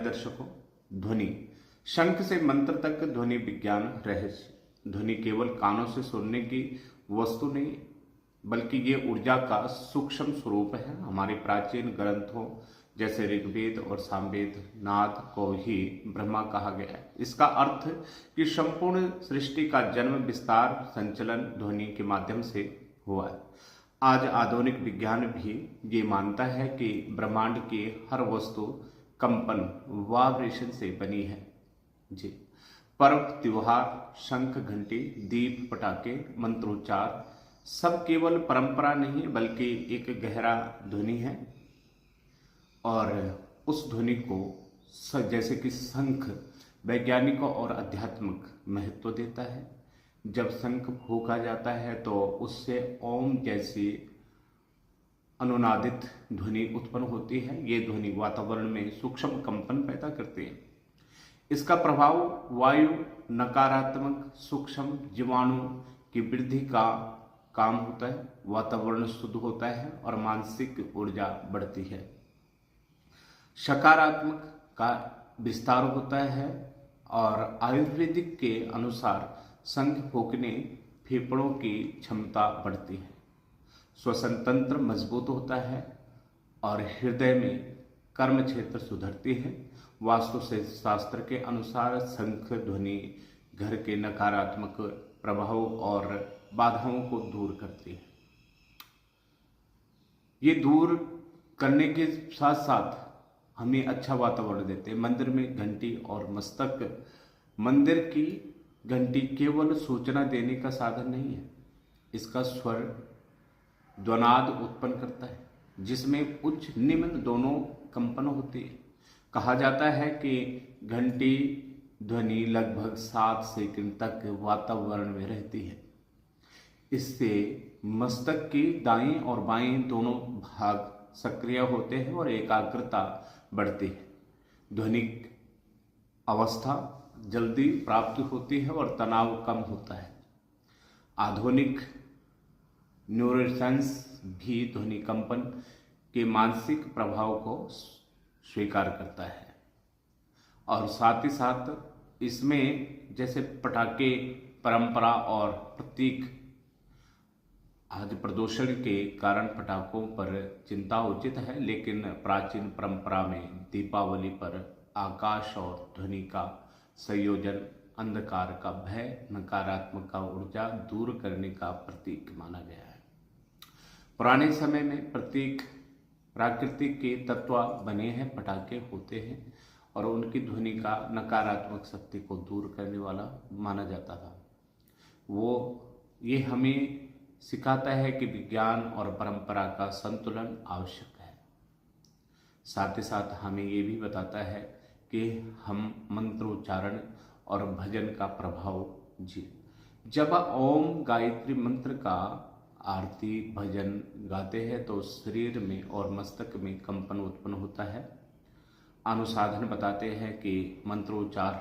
दर्शकों, ध्वनि शंख से मंत्र तक ध्वनि विज्ञान रहस्य। ध्वनि केवल कानों से सुनने की वस्तु नहीं, बल्कि ये ऊर्जा का सूक्ष्म स्वरूप है। हमारे प्राचीन ग्रंथों जैसे ऋग्वेद और सामवेद नाद को ही ब्रह्मा कहा गया है। इसका अर्थ कि संपूर्ण सृष्टि का जन्म विस्तार संचलन ध्वनि के माध्यम से हुआ है। आज आधुनिक विज्ञान भी ये मानता है कि ब्रह्मांड की हर वस्तु कंपन वाइब्रेशन से बनी है। जी, पर्व त्योहार, शंख घंटी, दीप, पटाखे, मंत्रोच्चार सब केवल परंपरा नहीं बल्कि एक गहरा ध्वनि है। और उस ध्वनि को जैसे कि शंख वैज्ञानिक और आध्यात्मिक महत्व देता है। जब शंख फूंका जाता है तो उससे ओम जैसी अनुनादित ध्वनि उत्पन्न होती है। ये ध्वनि वातावरण में सूक्ष्म कंपन पैदा करती है। इसका प्रभाव वायु नकारात्मक सूक्ष्म जीवाणु की वृद्धि का काम होता है, वातावरण शुद्ध होता है और मानसिक ऊर्जा बढ़ती है। सकारात्मक का विस्तार होता है और आयुर्वेदिक के अनुसार शंख फूंकने फेफड़ों की क्षमता बढ़ती है, श्वसन तंत्र मजबूत होता है और हृदय में कर्म क्षेत्र सुधरती है। वास्तु से शास्त्र के अनुसार शंख ध्वनि घर के नकारात्मक प्रभाव और बाधाओं को दूर करती है। ये दूर करने के साथ साथ हमें अच्छा वातावरण देते हैं। मंदिर में घंटी और मस्तक, मंदिर की घंटी केवल सूचना देने का साधन नहीं है, इसका स्वर ध्वनाद उत्पन्न करता है जिसमें उच्च निम्न दोनों कंपन होती है। कहा जाता है कि घंटी ध्वनि लगभग 7 सेकंड तक वातावरण में रहती है। इससे मस्तक की दाईं और बाईं दोनों भाग सक्रिय होते हैं और एकाग्रता बढ़ती है। ध्वनिक अवस्था जल्दी प्राप्त होती है और तनाव कम होता है। आधुनिक न्यूरोसाइंस भी ध्वनि कंपन के मानसिक प्रभाव को स्वीकार करता है और साथ ही साथ इसमें जैसे पटाखे परंपरा और प्रतीक, आज प्रदूषण के कारण पटाखों पर चिंता उचित है, लेकिन प्राचीन परंपरा में दीपावली पर आकाश और ध्वनि का संयोजन अंधकार का भय, नकारात्मक का ऊर्जा दूर करने का प्रतीक माना गया है। पुराने समय में प्रतीक प्राकृतिक के तत्व बने हैं, पटाखे होते हैं और उनकी ध्वनि का नकारात्मक शक्ति को दूर करने वाला माना जाता था। ये हमें सिखाता है कि विज्ञान और परंपरा का संतुलन आवश्यक है। साथ ही साथ हमें ये भी बताता है कि हम मंत्रोच्चारण और भजन का प्रभाव जब ओम गायत्री मंत्र का आरती भजन गाते हैं तो शरीर में और मस्तक में कंपन उत्पन्न होता है। अनुसाधन बताते हैं कि मंत्रोच्चार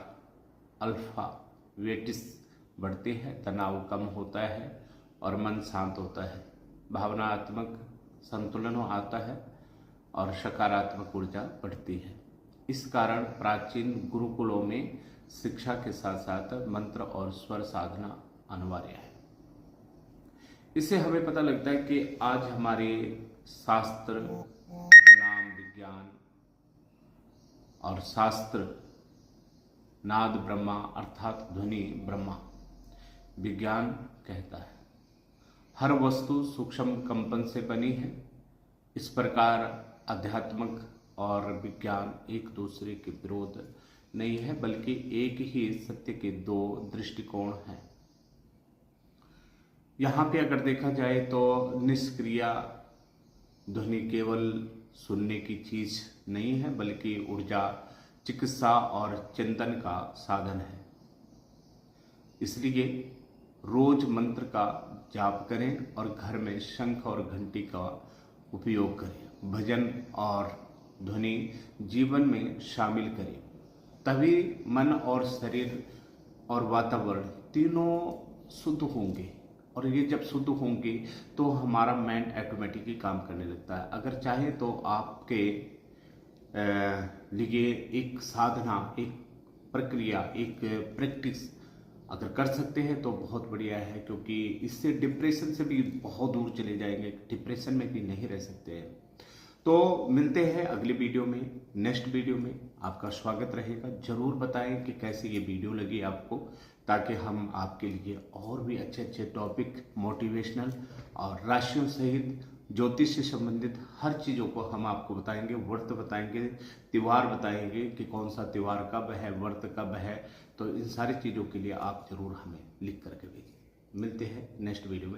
अल्फा वेटिस बढ़ती है, तनाव कम होता है और मन शांत होता है, भावनात्मक संतुलन आता है और सकारात्मक ऊर्जा बढ़ती है। इस कारण प्राचीन गुरुकुलों में शिक्षा के साथ साथ मंत्र और स्वर साधना अनिवार्य है। इससे हमें पता लगता है कि आज हमारे शास्त्र नाम विज्ञान और शास्त्र नाद ब्रह्मा अर्थात ध्वनि ब्रह्मा विज्ञान कहता है हर वस्तु सूक्ष्म कंपन से बनी है। इस प्रकार आध्यात्मिक और विज्ञान एक दूसरे के विरोध नहीं है, बल्कि एक ही सत्य के दो दृष्टिकोण हैं। यहाँ पे अगर देखा जाए तो निष्क्रिय ध्वनि केवल सुनने की चीज नहीं है, बल्कि ऊर्जा, चिकित्सा और चिंतन का साधन है। इसलिए रोज मंत्र का जाप करें और घर में शंख और घंटी का उपयोग करें। भजन और ध्वनि जीवन में शामिल करें, तभी मन और शरीर और वातावरण तीनों शुद्ध होंगे। और ये जब शुद्ध होंगे तो हमारा माइंड ऑटोमेटिकली काम करने लगता है। अगर चाहे तो आपके लिए एक साधना, एक प्रक्रिया, एक प्रैक्टिस अगर कर सकते हैं तो बहुत बढ़िया है, क्योंकि इससे डिप्रेशन से भी बहुत दूर चले जाएंगे, डिप्रेशन में भी नहीं रह सकते हैं। तो मिलते हैं अगले वीडियो में, नेक्स्ट वीडियो में। आपका स्वागत रहेगा। जरूर बताएं कि कैसे ये वीडियो लगी आपको, ताकि हम आपके लिए और भी अच्छे अच्छे टॉपिक, मोटिवेशनल और राशियों सहित ज्योतिष से संबंधित हर चीज़ों को हम आपको बताएंगे। व्रत बताएंगे, त्योहार बताएंगे कि कौन सा त्योहार कब है, व्रत कब है। तो इन सारी चीज़ों के लिए आप जरूर हमें लिख करके भेजिए। मिलते हैं नेक्स्ट वीडियो में।